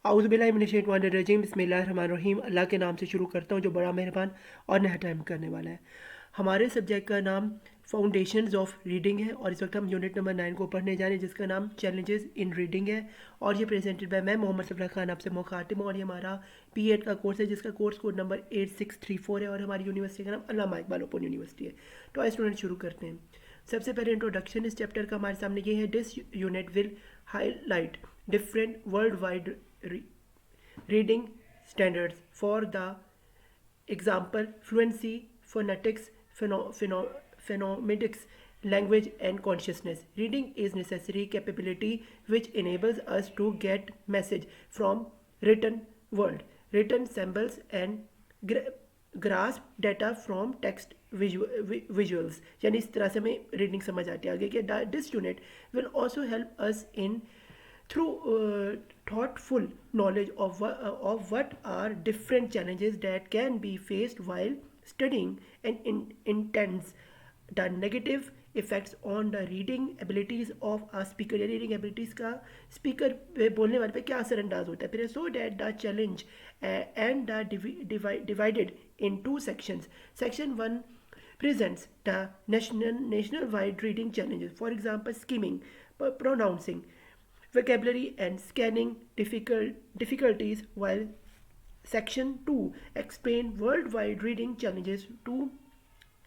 आउज़ुबिल्लाहिमिनश्शैतानिर्रजीम बिस्मिल्लाहिर्रहमानिर्रहीम। अल्लाह के नाम से शुरू करता हूँ जो बड़ा मेहरबान और नहत रहम करने वाला है। हमारे सब्जेक्ट का नाम फाउंडेशंस ऑफ रीडिंग है और इस वक्त हम यूनिट नंबर 9 को पढ़ने जा रहे हैं जिसका नाम चैलेंजेस इन रीडिंग है। और ये प्रेजेंटेड बाय मैं मोहम्मद सफरा खान आपसे मुखातिब हूँ और ये हमारा P8 का कोर्स है जिसका कोर्स कोड नंबर 8634 है और हमारी यूनिवर्सिटी का नाम अल्लामा इकबाल ओपन यूनिवर्सिटी है। तो आइए स्टूडेंट शुरू करते हैं। सबसे पहले इंट्रोडक्शन इस चैप्टर का हमारे सामने ये है। This unit will highlight different world wide reading standards for the example fluency, phonetics, phonetics, language and consciousness. Reading is necessary capability which enables us to get message from written world, written symbols and grasp data from text visuals. यानी इस तरह से हमें reading समझ आती है आगे कि this unit will also help us in through thoughtful knowledge of what are different challenges that can be faced while studying and intends the negative effects on the reading abilities of a speaker या reading abilities का speaker पे बोलने वाले पे क्या असरअंदाज होता है फिर so that the challenge and the divided in two sections. Section 1 presents the national wide reading challenges, for example skimming, pronouncing, vocabulary and scanning difficulties, while section 2 explain worldwide reading challenges to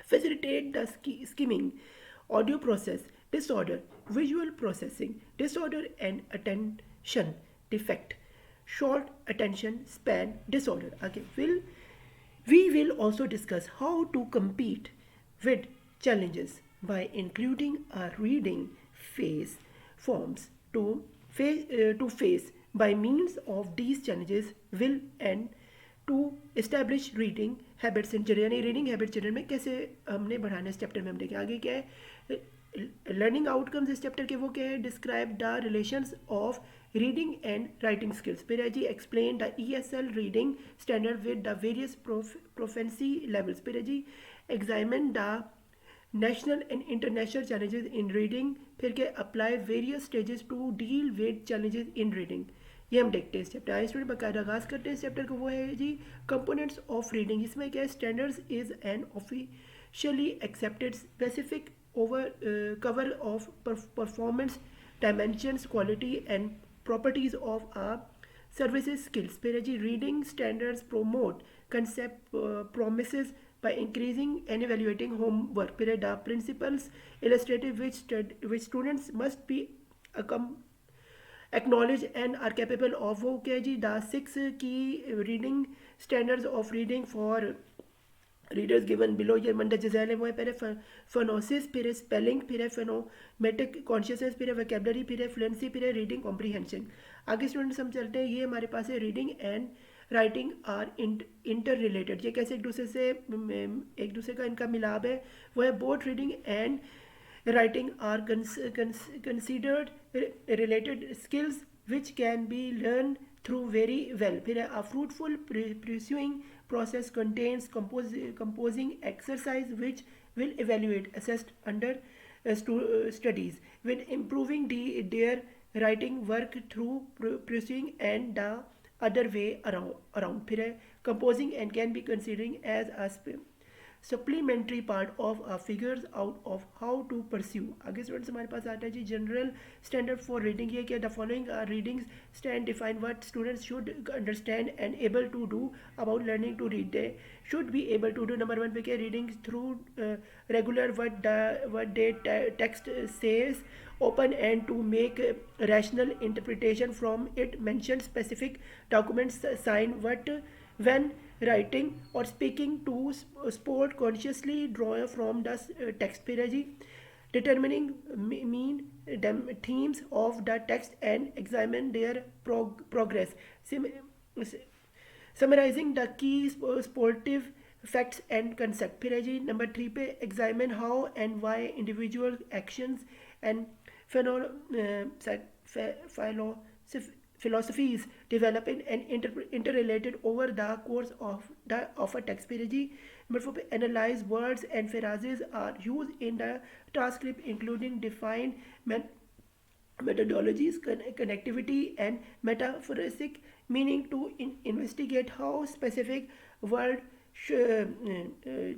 facilitate the skimming, audio process disorder, visual processing disorder and attention defect, short attention span disorder. Okay, we will also discuss how to compete with challenges by including a reading phase forms to face by means of these challenges will and to establish reading habits in children यानी reading habit children में कैसे हमने बढ़ाना इस chapter में हम देखें आगे क्या है लर्निंग आउटकम्स इस चैप्टर के वो क्या है describe the relations of reading and writing skills फिर है जी explain the ESL reading standard with the various proficiency levels फिर है जी examine the national and international challenges in reading फिर के apply various stages to deal with challenges in reading ये हम देखते हैं इस चैप्टर आइए स्टूडेंट बाकायदा आगाज़ करते हैं इस चैप्टर को वो है जी कंपोनेंट्स ऑफ रीडिंग इसमें क्या है standards is an officially accepted specific over cover of performance dimensions quality and properties of a services skills फिर है जी reading standards promote concept promises by increasing and evaluating homework फिर है the principles illustrative which students must be acknowledge and are capable of वो क्या है जी the 6 की reading standards of reading for readers given below ये मंडा जजैल है वो है पहले फोनोसिस फिर है स्पेलिंग फिर है फोनोमेटिक कॉन्शियसनेस फिर है वोकेबलरी फिर है फ्लुएंसी फिर है रीडिंग कॉम्प्रीहेंशन आगे स्टूडेंट्स हम चलते हैं ये हमारे पास है reading and writing are interrelated ये कैसे एक दूसरे का इनका मिलाप है वो है both reading and writing are considered related skills which can be learned through very well फिर a fruitful pursuing process contains composing exercise which will evaluate assessed under studies when improving their writing work through pursuing and the other way around फिर composing and can be considering as a supplementary part of figures out of how to pursue आगे students हमारे पास आता है जी general standard for reading ये क्या the following reading stand define what students should understand and able to do about learning to read they should be able to do number 1 पे क्या reading through regular what they text says open and to make rational interpretation from it mention specific documents sign what when writing or speaking to sport consciously draw from the text फिर है जी determining mean themes of the text and examine their progress summarizing the key sportive facts and concept फिर है जी number 3 पे examine how and why individual actions and philosophies developing and interrelated over the course of a text फिर है जी number 4 पे analyze words and phrases are used in the transcript including defined methodologies, connectivity, and metaphoric meaning to investigate how specific word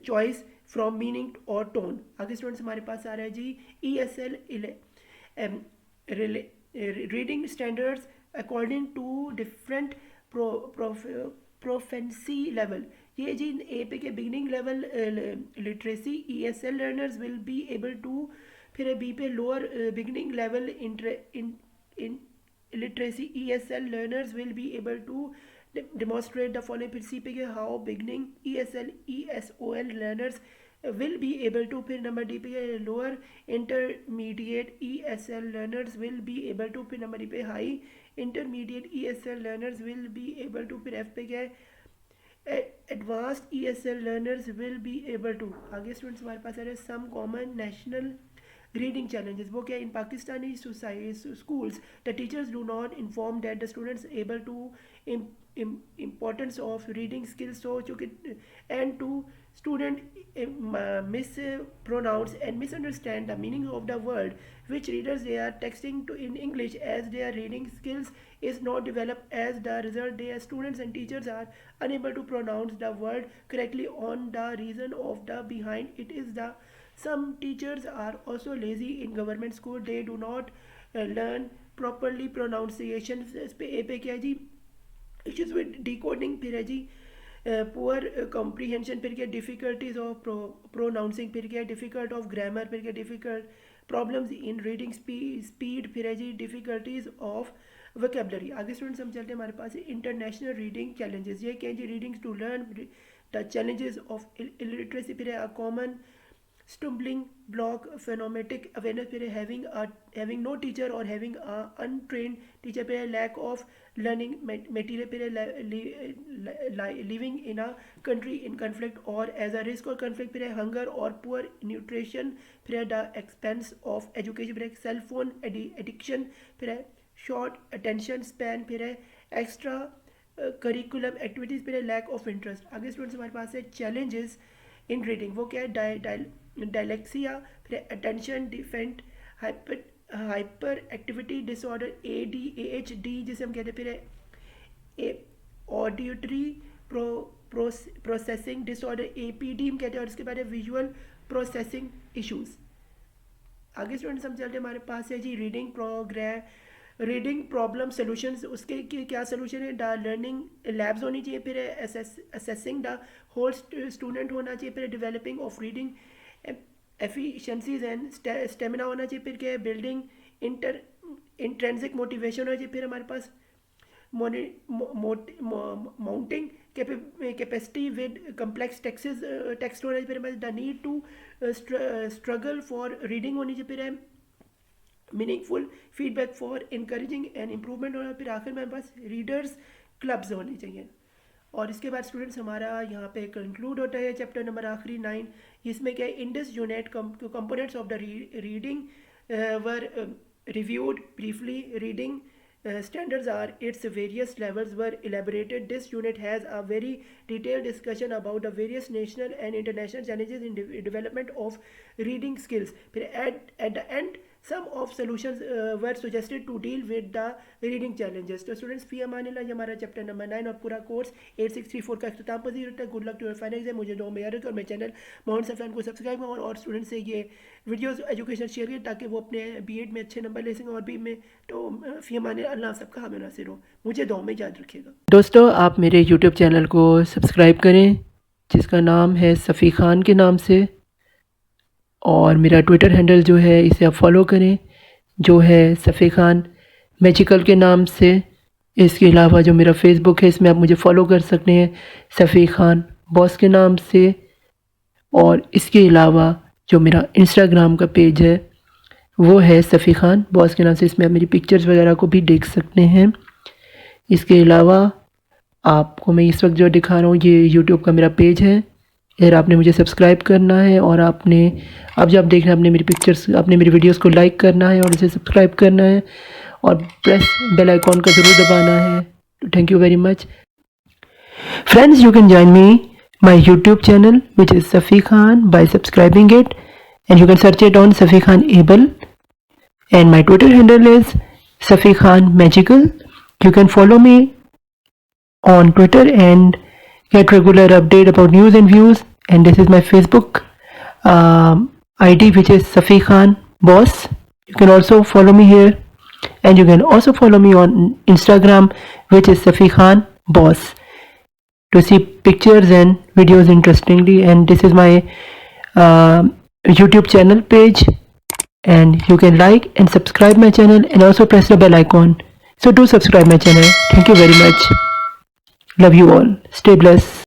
choice from meaning or tone. आगे students हमारे पास आ रहा है जी ESL reading standards according to different proficiency level. ये जी A पे के beginning level literacy ESL learners will be able to. फिर बी पे lower beginning level in literacy ESL learners will be able to demonstrate the following. फिर C पे के how beginning ESOL learners will be able to. फिर number D पे के lower intermediate ESL learners will be able to. फिर number D पे high intermediate ESL learners will be able to. फिर F पे क्या है advanced ESL learners will be able to. आगे स्टूडेंट्स हमारे पास आ रहे हैं some common national reading challenges. वो क्या in Pakistani schools the teachers do not inform that the students able to importance of reading skills so and to student mispronounce and misunderstand the meaning of the word which readers they are texting to in English as their reading skills is not developed. As the result their students and teachers are unable to pronounce the word correctly on the reason of the behind it is the. Some teachers are also lazy in government school. They do not learn properly pronunciation. पे क्या जी issues with decoding. फिर है जी poor comprehension. फिर क्या difficulties of pronouncing. फिर क्या difficult of grammar. फिर क्या difficult problems in reading speed. फिर है जी difficulties of vocabulary. आगे स्टूडेंट्स हम चलते हैं हमारे पास इंटरनेशनल रीडिंग चैलेंजेस. ये क्या जी readings to learn the challenges of illiteracy. फिर है common stumbling block phenometric awareness. फिर having no teacher or having a untrained teacher. फिर lack of learning material. फिर living in a country in conflict or as a risk or conflict. फिर hunger or poor nutrition. फिर the expense of education. फिर cell phone addiction. फिर short attention span. फिर extra curriculum activities. फिर lack of interest. आगे students हमारे पास है challenges इन रीडिंग. वो क्या है डायलेक्सिया. फिर attention defect hyper activity disorder ADHD जिसे हम कहते हैं. फिर ऑडिटरी प्रोसेसिंग डिसऑर्डर APD हम कहते हैं. और इसके बाद विजुअल प्रोसेसिंग इश्यूज. आगे स्टूडेंट्स हम चलते हैं हमारे पास है जी रीडिंग प्रॉब्लम सोल्यूशंस. उसके क्या सोल्यूशन है द लर्निंग लैब्स होनी चाहिए. फिर असेसिंग द होल स्टूडेंट होना चाहिए. फिर developing of reading efficiencies and stamina होना चाहिए. फिर क्या है बिल्डिंग इंट्रेंसिक मोटिवेशन होना चाहिए. फिर हमारे पास mounting capacity with complex text होना चाहिए. फिर हमारे the need to struggle for reading होनी चाहिए. फिर है meaningful feedback for encouraging and improvement होना. फिर आखिर में पास रीडर्स क्लब्स होने चाहिए. और इसके बाद स्टूडेंट्स हमारा यहाँ पे कंक्लूड होता है चैप्टर नंबर आखिरी 9. इसमें क्या है Indus unit components of the reading were reviewed briefly. Reading standards are its various levels were elaborated. This unit has a very detailed discussion about the various national and international challenges in development of reading skills. At the end some of solutions were suggested to deal with the reading challenges. तो students फी अमान अल्लाह. ये हमारा chapter number 9 और पूरा course 8634 का अख्ताम पजीर होता है. Good luck to your final exam. मुझे दो में याद रखें और मेरे चैनल मोहन सफान को सब्सक्राइब करें और स्टूडेंट्स से ये वीडियोस एजुकेशन शेयर करें ताकि वो अपने B.Ed में अच्छे नंबर ले सकें और B में. तो फी अमान अल्लाह सबका हमें नासिर हो. मुझे दो में याद रखिएगा. दोस्तों आप मेरे यूट्यूब चैनल को सब्सक्राइब करें जिसका नाम है सफ़ी ख़ान के नाम से. और मेरा ट्विटर हैंडल जो है इसे आप फॉलो करें जो है सफ़ी ख़ान मैजिकल के नाम से. इसके अलावा जो मेरा फेसबुक है इसमें आप मुझे फ़ॉलो कर सकते हैं सफ़ी ख़ान बॉस के नाम से. और इसके अलावा जो मेरा इंस्टाग्राम का पेज है वो है सफ़ी ख़ान बॉस के नाम से. इसमें आप मेरी पिक्चर्स वगैरह को भी देख सकते हैं. इसके अलावा आपको मैं इस वक्त जो दिखा रहा हूँ ये यूट्यूब का मेरा पेज है. अगर आपने मुझे सब्सक्राइब करना है और आपने अब जब देखना है आपने मेरी पिक्चर्स आपने मेरी वीडियोस को लाइक करना है और इसे सब्सक्राइब करना है और प्रेस बेल आइकॉन का ज़रूर दबाना है. Thank you very much friends. You can join me my YouTube channel which is Safi Khan by subscribing it and you can search it on Safi Khan Able. and my Twitter handle is Safi Khan Magical. You can follow me on Twitter and get regular update about news and views. And this is my Facebook ID, which is Safi Khan Boss. You can also follow me here, and you can also follow me on Instagram, which is Safi Khan Boss, to see pictures and videos interestingly. And this is my YouTube channel page, and you can like and subscribe my channel and also press the bell icon. So do subscribe my channel. Thank you very much. Love you all. Stay blessed.